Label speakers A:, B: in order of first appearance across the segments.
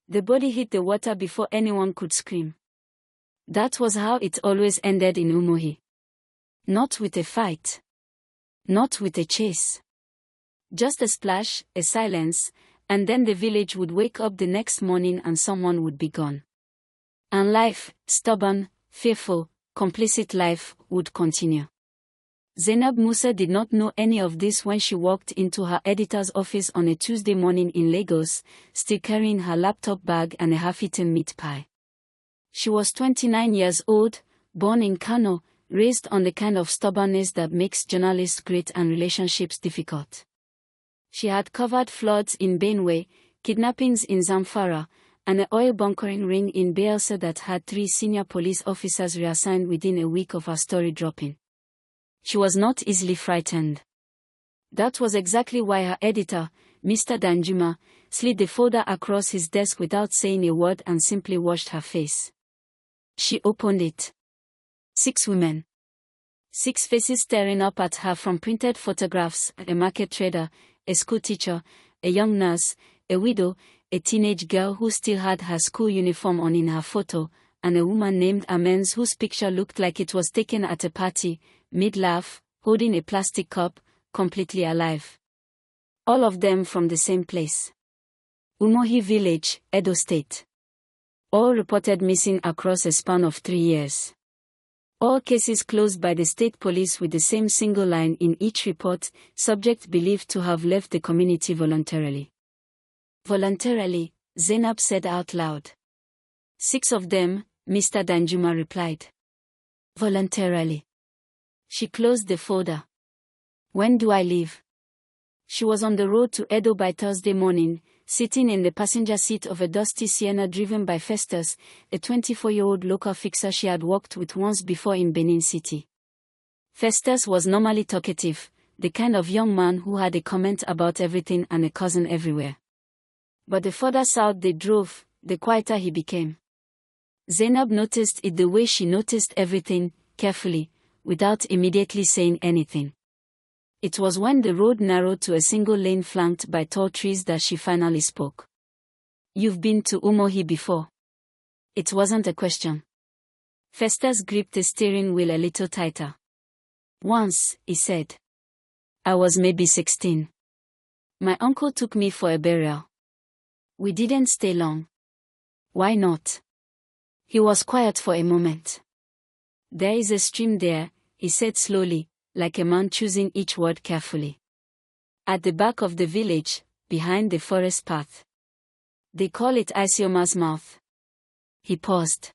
A: The body hit the water before anyone could scream. That was how it always ended in Umohi. Not with a fight. Not with a chase. Just a splash, a silence, and then the village would wake up the next morning and someone would be gone. And life, stubborn, fearful, complicit life, would continue. Zainab Musa did not know any of this when she walked into her editor's office on a Tuesday morning in Lagos, still carrying her laptop bag and a half-eaten meat pie. She was 29 years old, born in Kano, raised on the kind of stubbornness that makes journalists great and relationships difficult. She had covered floods in Benue, kidnappings in Zamfara, and an oil bunkering ring in Bayelsa that had 3 senior police officers reassigned within a week of her story dropping. She was not easily frightened. That was exactly why her editor, Mr. Danjuma, slid the folder across his desk without saying a word and simply watched her face. She opened it. 6 women. 6 faces staring up at her from printed photographs: a market trader, a school teacher, a young nurse, a widow, a teenage girl who still had her school uniform on in her photo, and a woman named Amens whose picture looked like it was taken at a party, mid-laugh, holding a plastic cup, completely alive. All of them from the same place. Umohi village, Edo State. All reported missing across a span of 3 years. All cases closed by the state police with the same single line in each report: subject believed to have left the community voluntarily. Voluntarily, Zainab said out loud. 6 of them, Mr. Danjuma replied. Voluntarily. She closed the folder. When do I leave? She was on the road to Edo by Thursday morning, sitting in the passenger seat of a dusty Sienna driven by Festus, a 24-year-old local fixer she had worked with once before in Benin City. Festus was normally talkative, the kind of young man who had a comment about everything and a cousin everywhere. But the further south they drove, the quieter he became. Zainab noticed it the way she noticed everything, carefully, without immediately saying anything. It was when the road narrowed to a single lane flanked by tall trees that she finally spoke. You've been to Umohi before? It wasn't a question. Festus gripped the steering wheel a little tighter. Once, he said. I was maybe 16. My uncle took me for a burial. We didn't stay long. Why not? He was quiet for a moment. There is a stream there, he said slowly, like a man choosing each word carefully. At the back of the village, behind the forest path. They call it Isioma's mouth. He paused.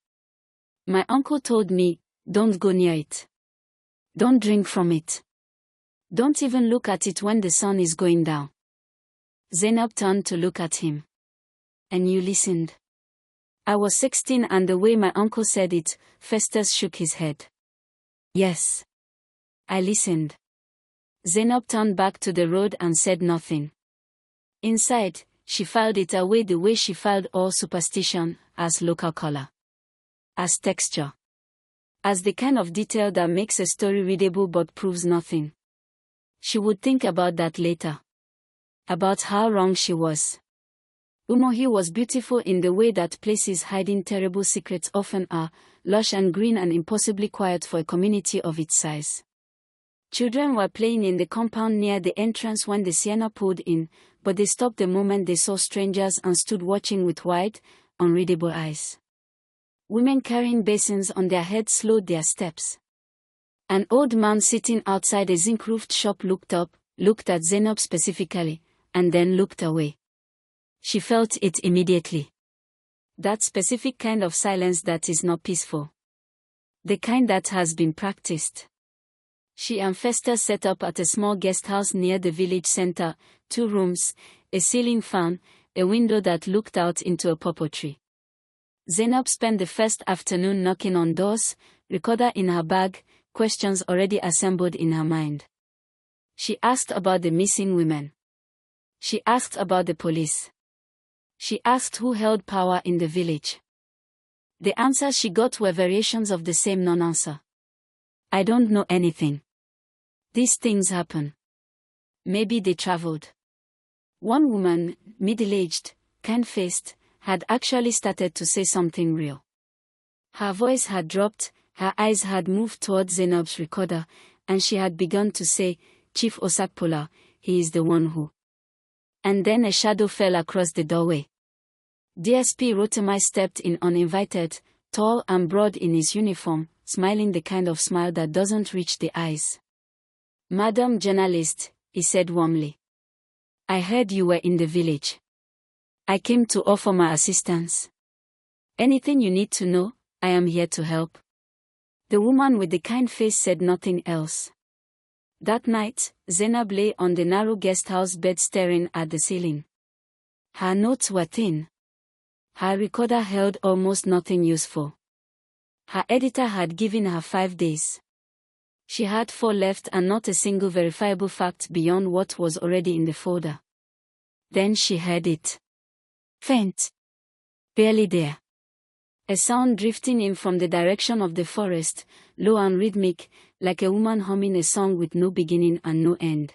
A: My uncle told me, don't go near it. Don't drink from it. Don't even look at it when the sun is going down. Zainab turned to look at him. And you listened? I was 16 and the way my uncle said it, Festus shook his head. Yes. I listened. Zainab turned back to the road and said nothing. Inside, she filed it away the way she filed all superstition, as local color. As texture. As the kind of detail that makes a story readable but proves nothing. She would think about that later. About how wrong she was. Umohi was beautiful in the way that places hiding terrible secrets often are, lush and green and impossibly quiet for a community of its size. Children were playing in the compound near the entrance when the Sienna pulled in, but they stopped the moment they saw strangers and stood watching with wide, unreadable eyes. Women carrying basins on their heads slowed their steps. An old man sitting outside a zinc-roofed shop looked up, looked at Zainab specifically, and then looked away. She felt it immediately. That specific kind of silence that is not peaceful. The kind that has been practiced. She and Festus set up at a small guest house near the village center, 2 rooms, a ceiling fan, a window that looked out into a pawpaw tree. Zainab spent the first afternoon knocking on doors, recorder in her bag, questions already assembled in her mind. She asked about the missing women. She asked about the police. She asked who held power in the village. The answers she got were variations of the same non-answer. I don't know anything. These things happen. Maybe they traveled. One woman, middle-aged, kind-faced, had actually started to say something real. Her voice had dropped, her eyes had moved towards Zainab's recorder, and she had begun to say, "Chief Osakpola, he is the one who." And then a shadow fell across the doorway. DSP Rotimi stepped in uninvited, tall and broad in his uniform, smiling the kind of smile that doesn't reach the eyes. "Madam Journalist," he said warmly. "I heard you were in the village. I came to offer my assistance. Anything you need to know, I am here to help." The woman with the kind face said nothing else. That night, Zainab lay on the narrow guest house bed staring at the ceiling. Her notes were thin. Her recorder held almost nothing useful. Her editor had given her 5 days. She had 4 left and not a single verifiable fact beyond what was already in the folder. Then she heard it. Faint. Barely there. A sound drifting in from the direction of the forest, low and rhythmic, like a woman humming a song with no beginning and no end.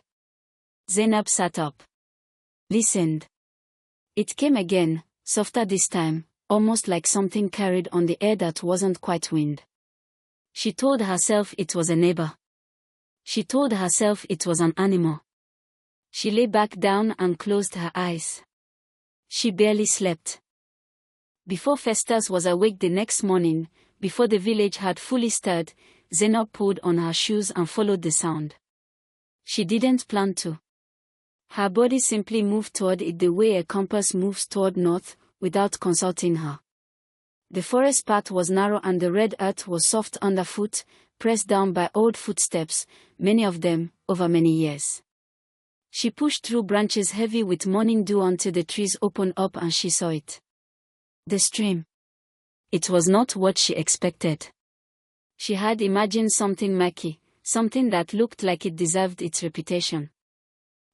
A: Zainab sat up. Listened. It came again, softer this time, almost like something carried on the air that wasn't quite wind. She told herself it was a neighbor. She told herself it was an animal. She lay back down and closed her eyes. She barely slept. Before Festus was awake the next morning, before the village had fully stirred, Zainab pulled on her shoes and followed the sound. She didn't plan to. Her body simply moved toward it the way a compass moves toward north, without consulting her. The forest path was narrow and the red earth was soft underfoot, pressed down by old footsteps, many of them, over many years. She pushed through branches heavy with morning dew until the trees opened up and she saw it. The stream. It was not what she expected. She had imagined something murky, something that looked like it deserved its reputation.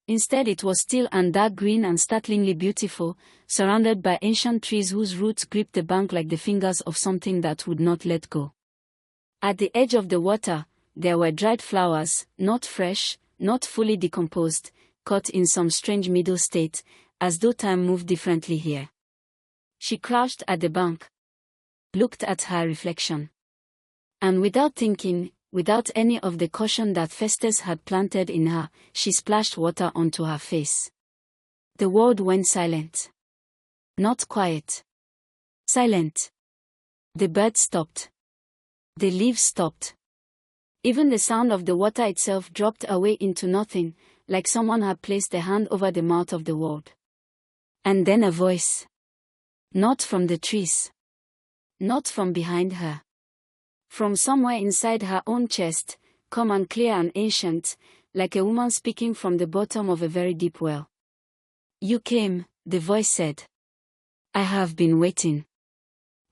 A: Instead it was still and dark green and startlingly beautiful, surrounded by ancient trees whose roots gripped the bank like the fingers of something that would not let go. At the edge of the water, there were dried flowers, not fresh, not fully decomposed, caught in some strange middle state, as though time moved differently here. She crouched at the bank, looked at her reflection. And without thinking, without any of the caution that Festus had planted in her, she splashed water onto her face. The world went silent. Not quiet. Silent. The birds stopped. The leaves stopped. Even the sound of the water itself dropped away into nothing, like someone had placed a hand over the mouth of the world. And then a voice. Not from the trees. Not from behind her. From somewhere inside her own chest, calm and clear and ancient, like a woman speaking from the bottom of a very deep well. "You came," the voice said. "I have been waiting."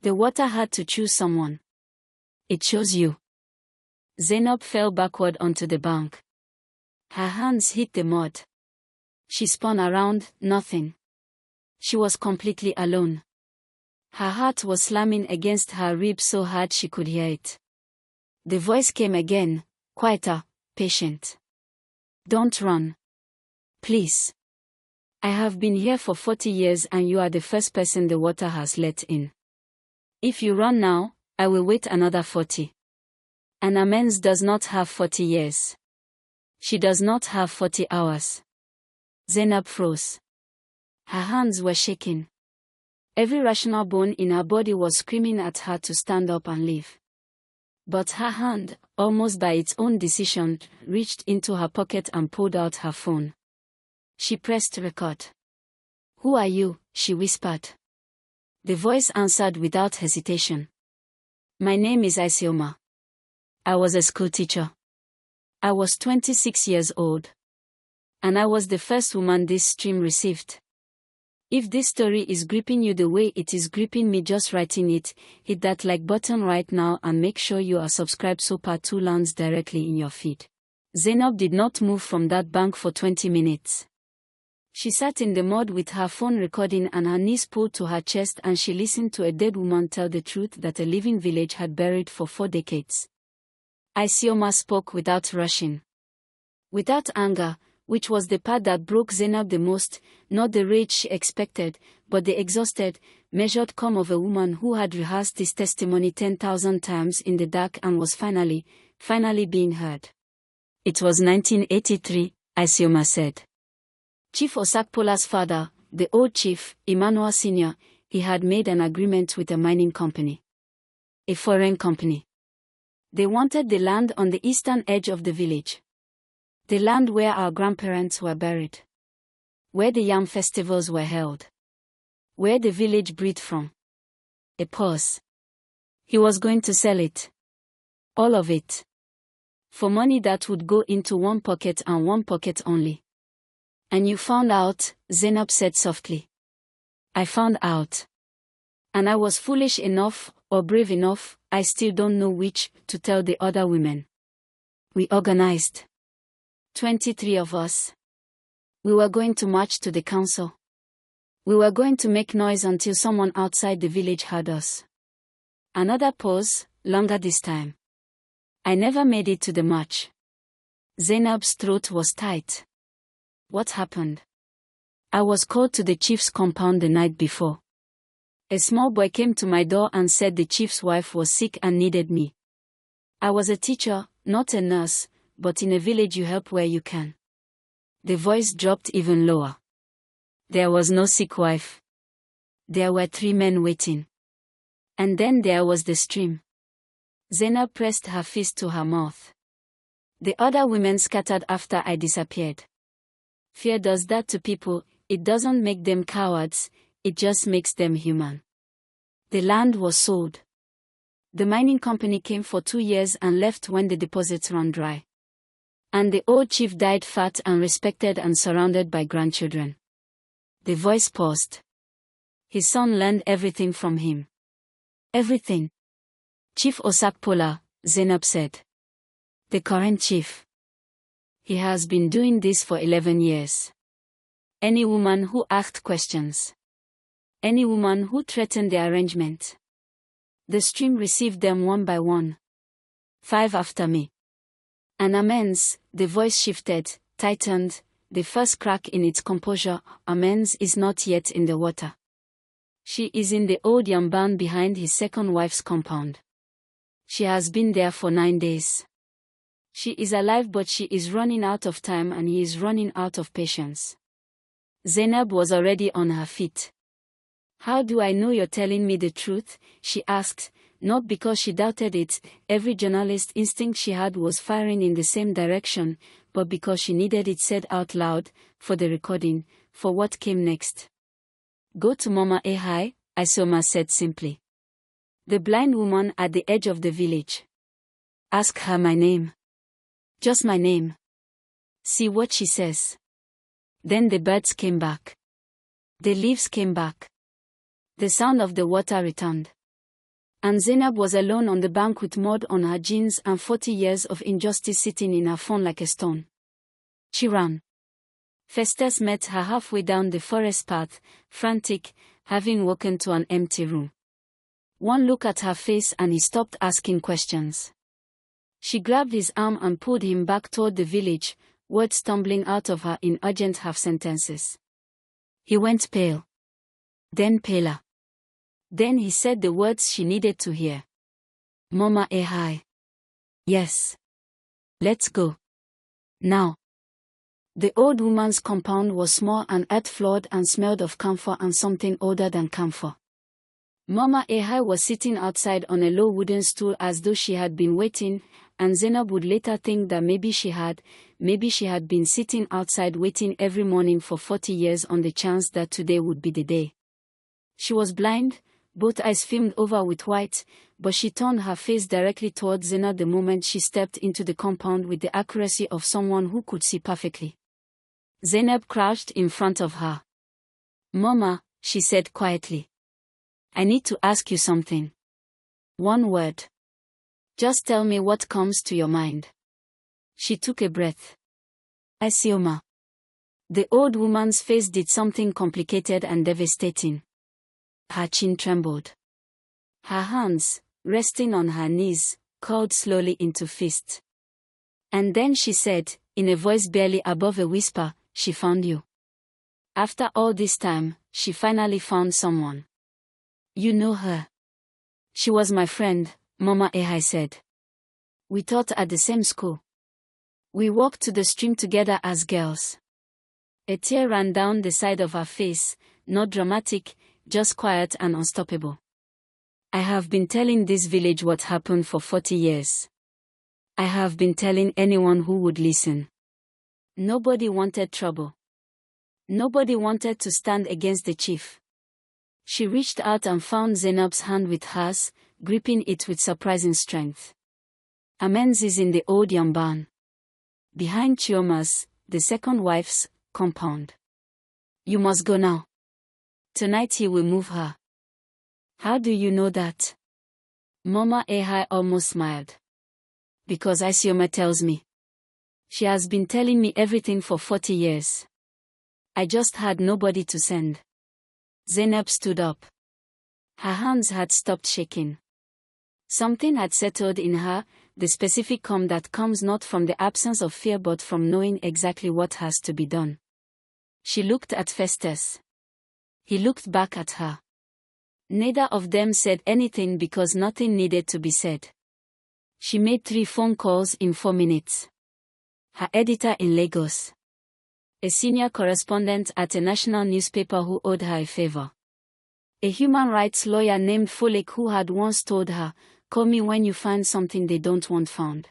A: The water had to choose someone. It chose you. Zainab fell backward onto the bank. Her hands hit the mud. She spun around, nothing. She was completely alone. Her heart was slamming against her ribs so hard she could hear it. The voice came again, quieter, patient. "Don't run. Please. I have been here for 40 years and you are the first person the water has let in. If you run now, I will wait another 40. An amends does not have 40 years. She does not have 40 hours." Zainab froze. Her hands were shaking. Every rational bone in her body was screaming at her to stand up and leave. But her hand, almost by its own decision, reached into her pocket and pulled out her phone. She pressed record. "Who are you?" she whispered. The voice answered without hesitation. "My name is Isioma. I was a schoolteacher. I was 26 years old. And I was the first woman this stream received. If this story is gripping you the way it is gripping me just writing it, hit that like button right now and make sure you are subscribed so part 2 lands directly in your feed." Zainab did not move from that bank for 20 minutes. She sat in the mud with her phone recording and her knees pulled to her chest and she listened to a dead woman tell the truth that a living village had buried for 4 decades. Isioma spoke without rushing. Without anger, which was the part that broke Zainab the most, not the rage she expected, but the exhausted, measured calm of a woman who had rehearsed this testimony 10,000 times in the dark and was finally being heard. It was 1983, Isioma said. Chief Osakpola's father, the old chief, Emmanuel Sr., he had made an agreement with a mining company. A foreign company. They wanted the land on the eastern edge of the village. The land where our grandparents were buried. Where the yam festivals were held. Where the village breathed from. A pause. He was going to sell it. All of it. For money that would go into one pocket and one pocket only. And you found out, Zainab said softly. I found out. And I was foolish enough, or brave enough, I still don't know which, to tell the other women. We organized. 23 of us. We were going to march to the council. We were going to make noise until someone outside the village heard us. Another pause, longer this time. I never made it to the march. Zainab's throat was tight. What happened? I was called to the chief's compound the night before. A small boy came to my door and said the chief's wife was sick and needed me. I was a teacher, not a nurse, but in a village you help where you can. The voice dropped even lower. There was no sick wife. There were 3 men waiting. And then there was the stream. Zainab pressed her fist to her mouth. The other women scattered after I disappeared. Fear does that to people. It doesn't make them cowards, it just makes them human. The land was sold. The mining company came for 2 years and left when the deposits ran dry. And the old chief died fat and respected and surrounded by grandchildren. The voice paused. His son learned everything from him. Everything. Chief Osakpola, Zainab said. The current chief. He has been doing this for 11 years. Any woman who asked questions. Any woman who threatened the arrangement. The stream received them one by one. 5 after me. An amends, the voice shifted, tightened, the first crack in its composure, amends is not yet in the water. She is in the old yam barn behind his second wife's compound. She has been there for 9 days. She is alive but she is running out of time and he is running out of patience. Zainab was already on her feet. How do I know you're telling me the truth? She asked, not because she doubted it, every journalist instinct she had was firing in the same direction, but because she needed it said out loud, for the recording, for what came next. Go to Mama Ehai, Isioma said simply. The blind woman at the edge of the village. Ask her my name. Just my name. See what she says. Then the birds came back. The leaves came back. The sound of the water returned. And Zainab was alone on the bank with mud on her jeans and 40 years of injustice sitting in her phone like a stone. She ran. Festus met her halfway down the forest path, frantic, having woken to an empty room. One look at her face and he stopped asking questions. She grabbed his arm and pulled him back toward the village, words stumbling out of her in urgent half-sentences. He went pale. Then paler. Then he said the words she needed to hear. Mama Ehai. Yes. Let's go. Now. The old woman's compound was small and earth-floored and smelled of camphor and something older than camphor. Mama Ehai was sitting outside on a low wooden stool as though she had been waiting, and Zainab would later think that maybe she had been sitting outside waiting every morning for 40 years on the chance that today would be the day. She was blind, both eyes filmed over with white, but she turned her face directly towards Zainab the moment she stepped into the compound with the accuracy of someone who could see perfectly. Zainab crouched in front of her. Mama, she said quietly. I need to ask you something. One word. Just tell me what comes to your mind. She took a breath. Isioma. The old woman's face did something complicated and devastating. Her chin trembled. Her hands, resting on her knees, curled slowly into fists. And then she said, in a voice barely above a whisper, she found you. After all this time, she finally found someone. You know her. She was my friend, Mama Ehai said. We taught at the same school. We walked to the stream together as girls. A tear ran down the side of her face, not dramatic, just quiet and unstoppable. I have been telling this village what happened for 40 years. I have been telling anyone who would listen. Nobody wanted trouble. Nobody wanted to stand against the chief. She reached out and found Zainab's hand with hers, gripping it with surprising strength. Amen's is in the old yam barn. Behind Chioma's, the second wife's, compound. You must go now. Tonight he will move her. How do you know that? Mama Ehai almost smiled. Because Isioma tells me. She has been telling me everything for 40 years. I just had nobody to send. Zainab stood up. Her hands had stopped shaking. Something had settled in her, the specific calm that comes not from the absence of fear but from knowing exactly what has to be done. She looked at Festus. He looked back at her. Neither of them said anything because nothing needed to be said. She made 3 phone calls in 4 minutes. Her editor in Lagos. A senior correspondent at a national newspaper who owed her a favor. A human rights lawyer named Folek who had once told her, "Call me when you find something they don't want found."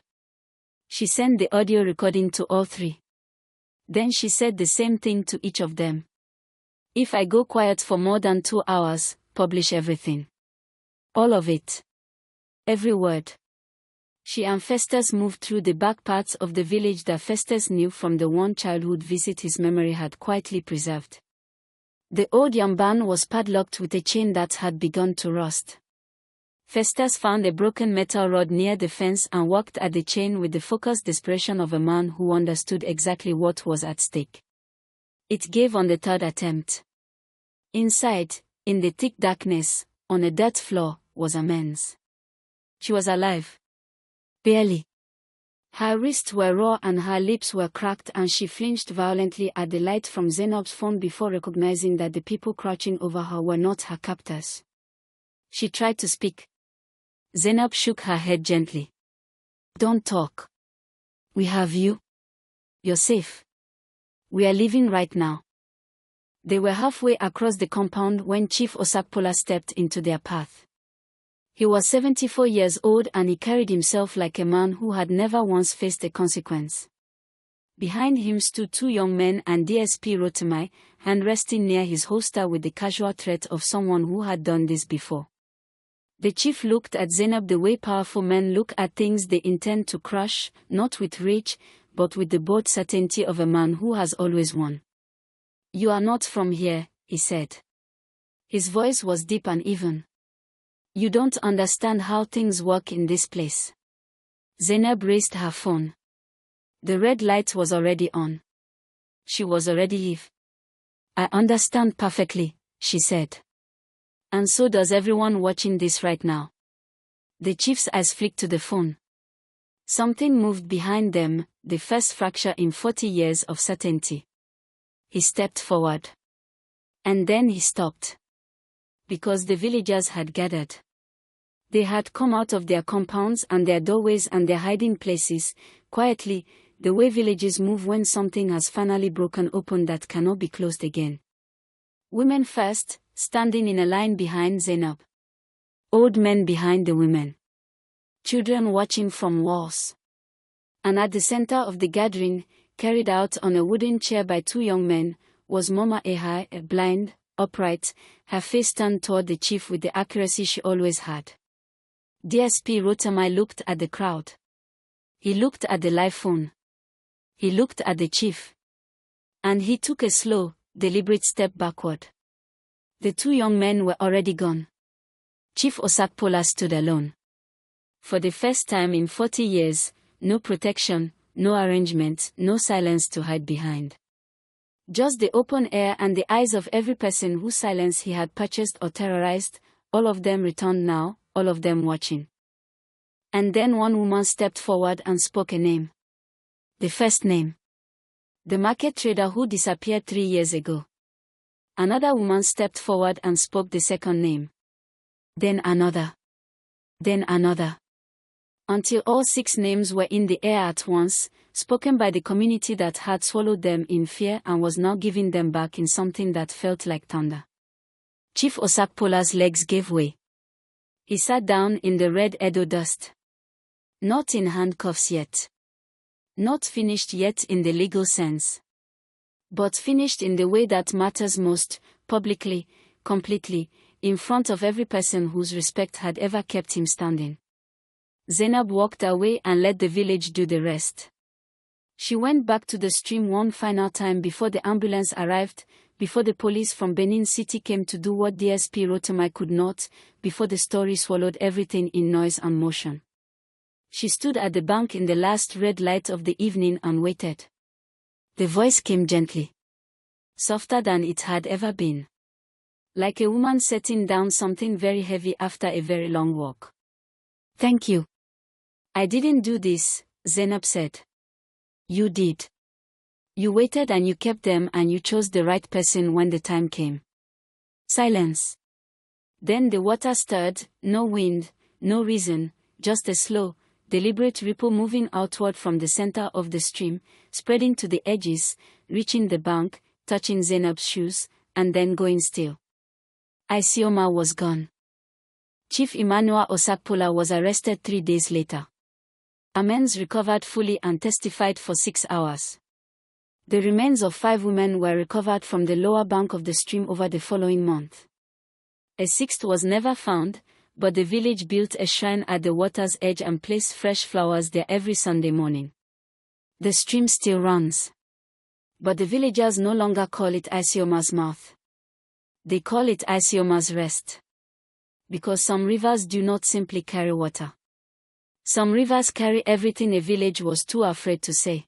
A: She sent the audio recording to all 3. Then she said the same thing to each of them. If I go quiet for more than 2 hours, publish everything. All of it. Every word. She and Festus moved through the back parts of the village that Festus knew from the one childhood visit his memory had quietly preserved. The old yam barn was padlocked with a chain that had begun to rust. Festus found a broken metal rod near the fence and worked at the chain with the focused desperation of a man who understood exactly what was at stake. It gave on the 3rd attempt. Inside, in the thick darkness, on a dirt floor, was Amen's. She was alive. Barely. Her wrists were raw and her lips were cracked and she flinched violently at the light from Zainab's phone before recognizing that the people crouching over her were not her captors. She tried to speak. Zainab shook her head gently. Don't talk. We have you. You're safe. We are leaving right now. They were halfway across the compound when Chief Osakpola stepped into their path. He was 74 years old and he carried himself like a man who had never once faced a consequence. Behind him stood 2 young men and DSP Rotemai, hand resting near his holster with the casual threat of someone who had done this before. The chief looked at Zainab the way powerful men look at things they intend to crush, not with rage, but with the bold certainty of a man who has always won. You are not from here, he said. His voice was deep and even. You don't understand how things work in this place. Zainab raised her phone. The red light was already on. She was already Eve. I understand perfectly, she said. And so does everyone watching this right now. The chief's eyes flicked to the phone. Something moved behind them, the first fracture in 40 years of certainty. He stepped forward. And then he stopped. Because the villagers had gathered. They had come out of their compounds and their doorways and their hiding places, quietly, the way villages move when something has finally broken open that cannot be closed again. Women first, standing in a line behind Zainab. Old men behind the women. Children watching from walls. And at the center of the gathering, carried out on a wooden chair by 2 young men, was Mama Ehai, blind, upright, her face turned toward the chief with the accuracy she always had. DSP Rotemai looked at the crowd. He looked at the live phone. He looked at the chief. And he took a slow, deliberate step backward. The 2 young men were already gone. Chief Osakpola stood alone. For the first time in 40 years, no protection, no arrangement, no silence to hide behind. Just the open air and the eyes of every person whose silence he had purchased or terrorized, all of them returned now, all of them watching. And then one woman stepped forward and spoke a name. The first name. The market trader who disappeared 3 years ago. Another woman stepped forward and spoke the second name. Then another. Then another. Until all 6 names were in the air at once, spoken by the community that had swallowed them in fear and was now giving them back in something that felt like thunder. Chief Osakpola's legs gave way. He sat down in the red Edo dust. Not in handcuffs yet. Not finished yet in the legal sense. But finished in the way that matters most, publicly, completely, in front of every person whose respect had ever kept him standing. Zainab walked away and let the village do the rest. She went back to the stream one final time before the ambulance arrived, before the police from Benin City came to do what DSP Rotomai could not, before the story swallowed everything in noise and motion. She stood at the bank in the last red light of the evening and waited. The voice came gently. Softer than it had ever been. Like a woman setting down something very heavy after a very long walk. Thank you. I didn't do this, Zainab said. You did. You waited and you kept them and you chose the right person when the time came. Silence. Then the water stirred, no wind, no reason, just a slow, deliberate ripple moving outward from the center of the stream, spreading to the edges, reaching the bank, touching Zainab's shoes, and then going still. Isioma was gone. Chief Emmanuel Osakpola was arrested 3 days later. Amens recovered fully and testified for 6 hours. The remains of 5 women were recovered from the lower bank of the stream over the following month. A 6th was never found, but the village built a shrine at the water's edge and placed fresh flowers there every Sunday morning. The stream still runs. But the villagers no longer call it Isioma's mouth. They call it Isioma's rest. Because some rivers do not simply carry water. Some rivers carry everything a village was too afraid to say.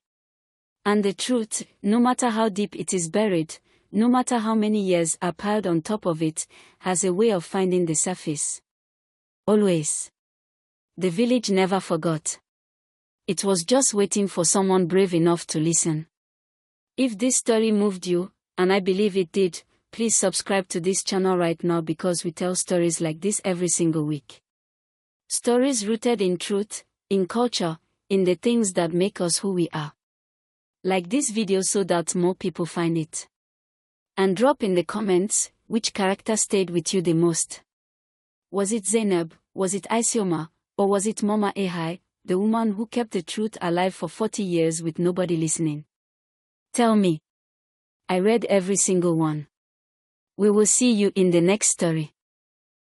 A: And the truth, no matter how deep it is buried, no matter how many years are piled on top of it, has a way of finding the surface. Always. The village never forgot. It was just waiting for someone brave enough to listen. If this story moved you, and I believe it did, please subscribe to this channel right now because we tell stories like this every single week. Stories rooted in truth, in culture, in the things that make us who we are. Like this video so that more people find it. And drop in the comments, which character stayed with you the most. Was it Zainab, was it Isioma, or was it Mama Ehai, the woman who kept the truth alive for 40 years with nobody listening? Tell me. I read every single one. We will see you in the next story.